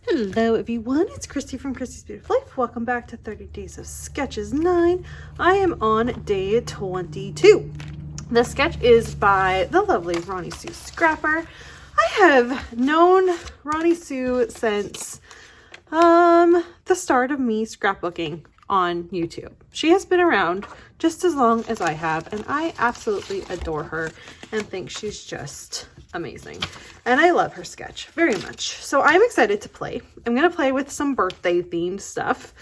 Hello everyone, it's Christy from Christy's Beautiful Life. Welcome back to 30 Days of Sketches 9. I am on day 22. The sketch is by the lovely Ronnie Sue Scrapper. I have known Ronnie Sue since the start of me scrapbooking on YouTube. She has been around just as long as I have, and I absolutely adore her and think she's just amazing. And I love her sketch very much. So I'm excited to play. I'm going to play with some birthday themed stuff.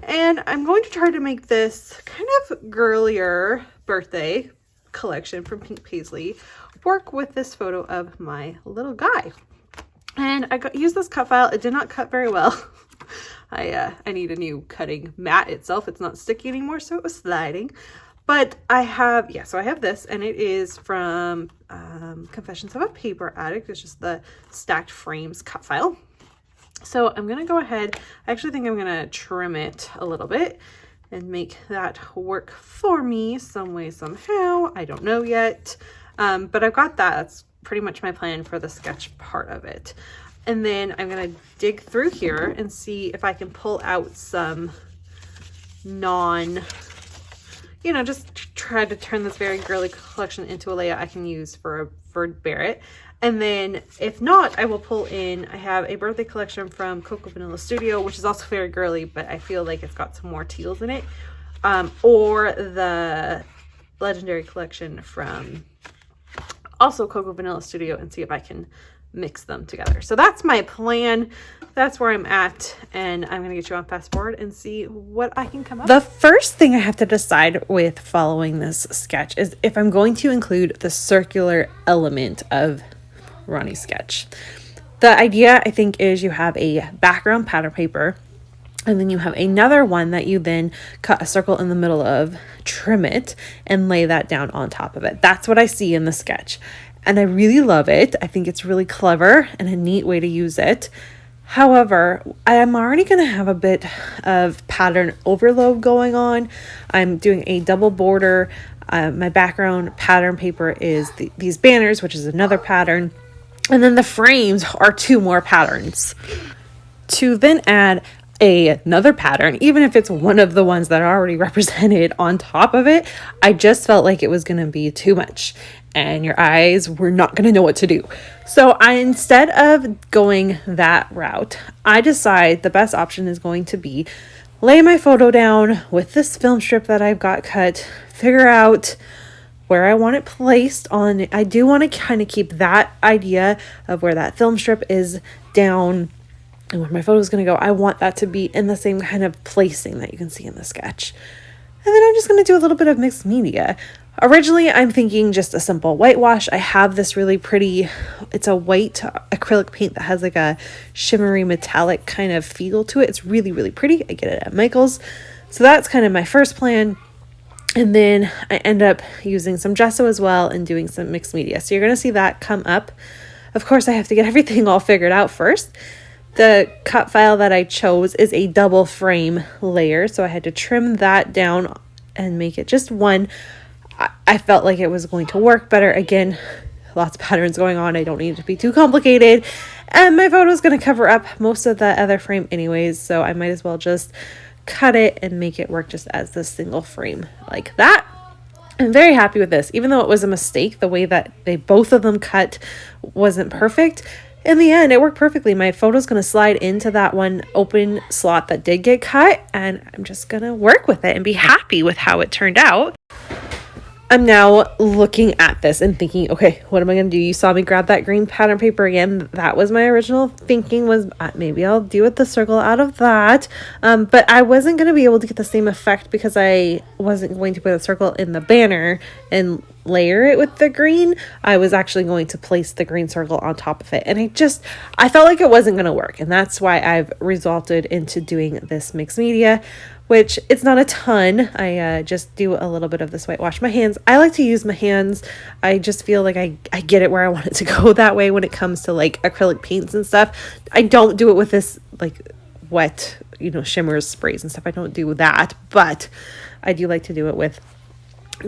And I'm going to try to make this kind of girlier birthday collection from Pink Paisley work with this photo of my little guy. And I used this cut file. It did not cut very well. I need a new cutting mat itself. It's not sticky anymore, so it was sliding. But I have, so I have this, and it is from Confessions of a Paper Addict. It's just the stacked frames cut file. So I'm going to go ahead. I actually think I'm going to trim it a little bit and make that work for me some way, somehow. I don't know yet. But I've got that. That's pretty much my plan for the sketch part of it. And then I'm going to dig through here and see if I can pull out some just try to turn this very girly collection into a layout I can use for Barrett. And then if not, I will pull in, I have a birthday collection from Cocoa Vanilla Studio, which is also very girly, but I feel like it's got some more teals in it. Or the Legendary collection from also Cocoa Vanilla Studio, and see if I can mix them together. So that's my plan. That's where I'm at, and I'm gonna get you on fast forward and see what I can come up with. The first thing I have to decide with following this sketch is if I'm going to include the circular element of Ronnie's sketch. The idea, I think, is you have a background pattern paper, and then you have another one that you then cut a circle in the middle of, trim it, and lay that down on top of it. That's what I see in the sketch. And I really love it. I think it's really clever and a neat way to use it. However, I am already going to have a bit of pattern overload going on. I'm doing a double border. My background pattern paper is these banners, which is another pattern. And then the frames are 2 more patterns. To then add another pattern, even if it's one of the ones that are already represented on top of it, I just felt like it was going to be too much and your eyes were not going to know what to do. So instead of going that route, I decide the best option is going to be lay my photo down with this film strip that I've got cut, figure out where I want it placed on it. I do want to kind of keep that idea of where that film strip is down and where my photo is going to go. I want that to be in the same kind of placing that you can see in the sketch. And then I'm just going to do a little bit of mixed media. Originally, I'm thinking just a simple whitewash. I have this really pretty, it's a white acrylic paint that has like a shimmery metallic kind of feel to it. It's really, really pretty. I get it at Michael's. So that's kind of my first plan. And then I end up using some gesso as well and doing some mixed media. So you're going to see that come up. Of course, I have to get everything all figured out first. The cut file that I chose is a double frame layer. So I had to trim that down and make it just one. I felt like it was going to work better. Again, lots of patterns going on. I don't need it to be too complicated. And my photo is going to cover up most of the other frame anyways. So I might as well just cut it and make it work just as this single frame like that. I'm very happy with this. Even though it was a mistake, the way that both of them cut wasn't perfect. In the end, it worked perfectly. My photo's going to slide into that one open slot that did get cut. And I'm just going to work with it and be happy with how it turned out. I'm now looking at this and thinking, okay, what am I going to do? You saw me grab that green pattern paper again. That was my original thinking, was maybe I'll do it the circle out of that. But I wasn't going to be able to get the same effect because I wasn't going to put a circle in the banner and layer it with the green. I was actually going to place the green circle on top of it. And I felt like it wasn't going to work. And that's why I've resulted into doing this mixed media, which it's not a ton. I just do a little bit of this whitewash. My hands, I like to use my hands. I just feel like I get it where I want it to go that way when it comes to like acrylic paints and stuff. I don't do it with this like wet, shimmers, sprays and stuff. I don't do that, but I do like to do it with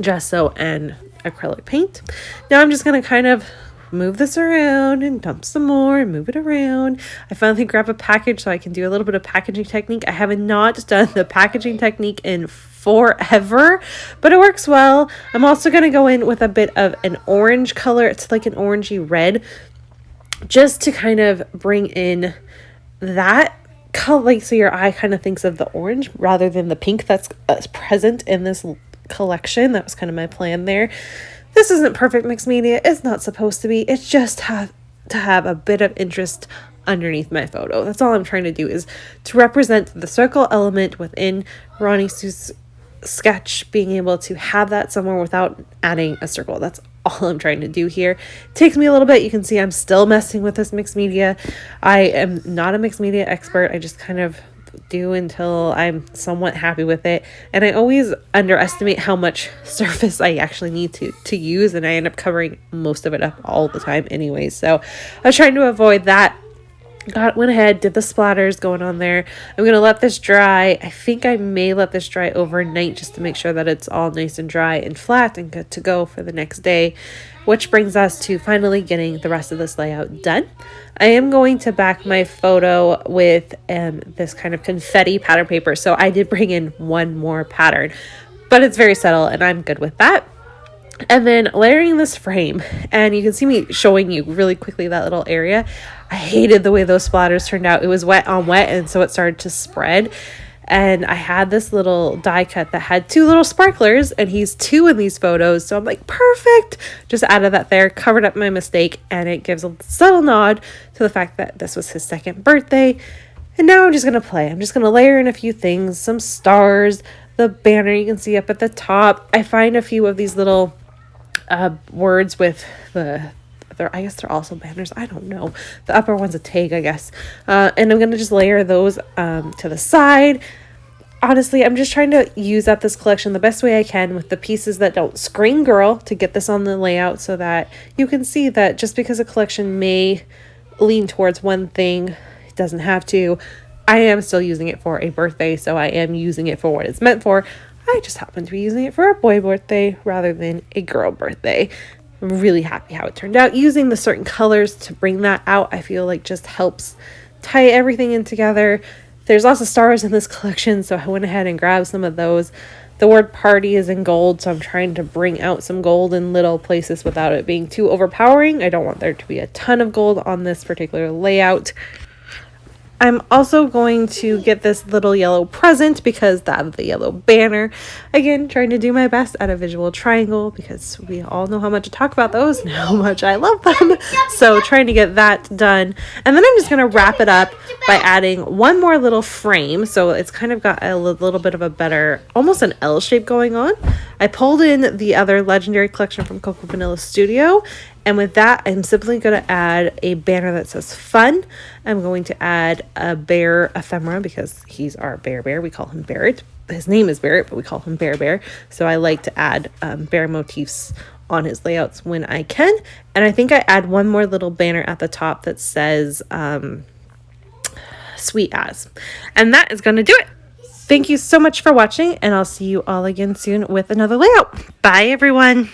gesso and acrylic paint. Now I'm just going to kind of move this around and dump some more and move it around. I finally grab a package so I can do a little bit of packaging technique. I have not done the packaging technique in forever, but it works well. I'm also going to go in with a bit of an orange color. It's like an orangey red, just to kind of bring in that color, like so your eye kind of thinks of the orange rather than the pink that's present in this collection. That was kind of my plan there. This isn't perfect mixed media. It's not supposed to be. It's just to have a bit of interest underneath my photo. That's all I'm trying to do, is to represent the circle element within Ronnie Sue's sketch, being able to have that somewhere without adding a circle. That's all I'm trying to do here. It takes me a little bit. You can see I'm still messing with this mixed media. I am not a mixed media expert. I just kind of do until I'm somewhat happy with it, and I always underestimate how much surface I actually need to use, and I end up covering most of it up all the time anyway. So I was trying to avoid that. Went ahead, did the splatters going on there. I'm gonna let this dry. I think I may let this dry overnight just to make sure that it's all nice and dry and flat and good to go for the next day, which brings us to finally getting the rest of this layout done. I am going to back my photo with this kind of confetti pattern paper. So I did bring in one more pattern, but it's very subtle and I'm good with that. And then layering this frame, and you can see me showing you really quickly that little area. I hated the way those splatters turned out. It was wet on wet, and so it started to spread. And I had this little die cut that had 2 little sparklers, and he's 2 in these photos. So I'm like, perfect. Just added that there, covered up my mistake, and it gives a subtle nod to the fact that this was his 2nd birthday. And now I'm just going to play. I'm just going to layer in a few things, some stars, the banner you can see up at the top. I find a few of these little words with I guess they're also banners. I don't know. The upper one's a tag, I guess. And I'm going to just layer those to the side. Honestly, I'm just trying to use up this collection the best way I can with the pieces that don't scream girl to get this on the layout, so that you can see that just because a collection may lean towards one thing, it doesn't have to. I am still using it for a birthday, so I am using it for what it's meant for. I just happen to be using it for a boy birthday rather than a girl birthday. I'm really happy how it turned out. Using the certain colors to bring that out, I feel like just helps tie everything in together. There's lots of stars in this collection, so I went ahead and grabbed some of those. The word party is in gold, so I'm trying to bring out some gold in little places without it being too overpowering. I don't want there to be a ton of gold on this particular layout. I'm also going to get this little yellow present because that's the yellow banner. Again, trying to do my best at a visual triangle because we all know how much I talk about those and how much I love them. So trying to get that done. And then I'm just going to wrap it up by adding one more little frame. So it's kind of got a little bit of a better, almost an L shape going on. I pulled in the other Legendary collection from Cocoa Vanilla Studio. And with that, I'm simply going to add a banner that says fun. I'm going to add a bear ephemera because he's our bear. We call him Barrett. His name is Barrett, but we call him Bear. So I like to add bear motifs on his layouts when I can. And I think I add one more little banner at the top that says sweet as. And that is going to do it. Thank you so much for watching, and I'll see you all again soon with another layout. Bye, everyone.